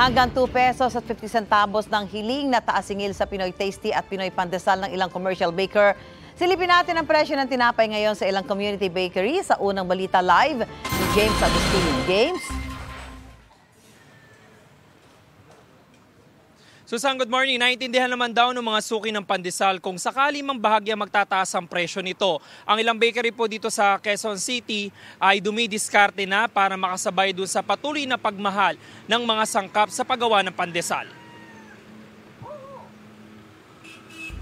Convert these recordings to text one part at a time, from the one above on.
Hanggang 2 pesos at 50 centavos ng hiling na taas-singil sa Pinoy Tasty at Pinoy Pandesal ng ilang commercial baker. Silipin natin ang presyo ng tinapay ngayon sa ilang community bakery sa unang balita live ni James Agustin. James? Susan, good morning. Naintindihan naman daw ng mga suki ng pandesal kung sakali mang bahagya magtataas ang presyo nito. Ang ilang bakery po dito sa Quezon City ay dumidiskarte na para makasabay dun sa patuloy na pagmahal ng mga sangkap sa paggawa ng pandesal.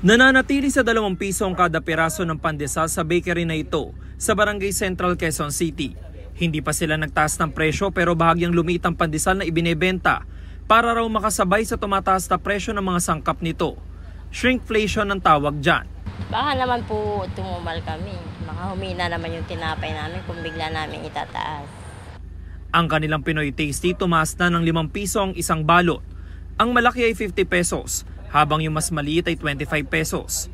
Nananatili sa 2 piso ang kada piraso ng pandesal sa bakery na ito sa Barangay Central, Quezon City. Hindi pa sila nagtaas ng presyo pero bahagyang lumiit ang pandesal na ibinebenta para raw makasabay sa tumataas na presyo ng mga sangkap nito. Shrinkflation ang tawag dyan. Baka naman po tumumal kami. Baka humina naman yung tinapay namin kung bigla namin itataas. Ang kanilang Pinoy Tasty tumaas na ng 5 piso ang isang balot. Ang malaki ay 50 pesos, habang yung mas maliit ay 25 pesos.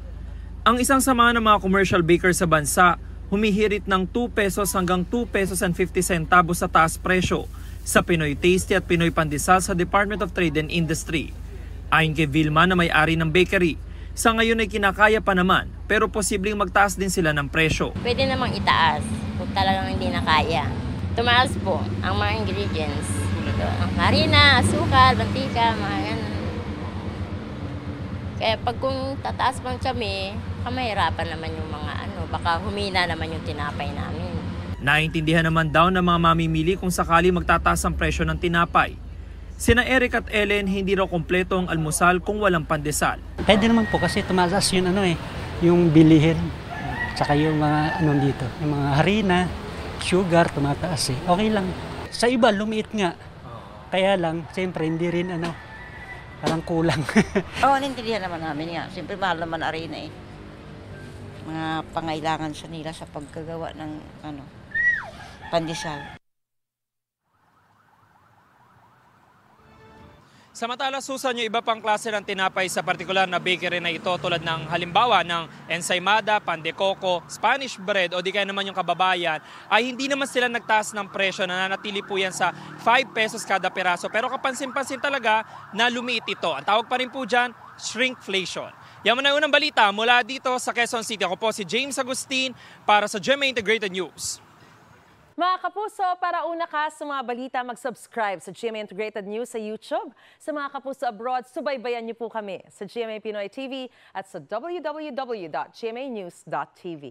Ang isang samahan ng mga commercial baker sa bansa humihirit ng 2 pesos hanggang 2 pesos and 50 centavos sa taas presyo sa Pinoy Tasty at Pinoy Pandesal sa Department of Trade and Industry. Ayon kay Vilma na may-ari ng bakery, sa ngayon ay kinakaya pa naman pero posibleng magtaas din sila ng presyo. Pwede namang itaas kung talagang hindi na kaya. Tumaas po ang mga ingredients. Ito, ang harina, asukal, mantika, mga ganun. Kaya pag kung tataas pang kami, kamahirapan naman yung mga baka humina naman yung tinapay namin. Naintindihan naman daw ng mga mamimili kung sakali magtataas ang presyo ng tinapay. Sina Eric at Ellen hindi raw kompleto ang almusal kung walang pandesal. Pwede naman po kasi tumataas yun yung bilihin. Tsaka yung mga dito, yung mga harina, sugar, tumataas eh. Okay lang. Sa iba, lumiit nga. Kaya lang, siyempre hindi rin parang kulang. Oo, naintindihan naman namin nga. Siyempre mahal naman harina eh. Mga pangailangan sa nila sa pagkagawa ng pandesal. Samantala, Susan, yung iba pang klase ng tinapay sa partikular na bakery na ito tulad ng halimbawa ng ensaymada, pan de coco, Spanish bread o di kaya naman yung kababayan ay hindi naman sila nagtaas ng presyo. Nananatili po yan sa 5 pesos kada piraso pero kapansin-pansin talaga na lumiit ito. Ang tawag pa rin po dyan, shrinkflation. Yan muna unang balita mula dito sa Quezon City. Ako po si James Agustin para sa GMA Integrated News. Mga kapuso, para una ka sa mga balita, mag-subscribe sa GMA Integrated News sa YouTube. Sa mga kapuso abroad, subaybayan niyo po kami sa GMA Pinoy TV at sa www.gmanews.tv.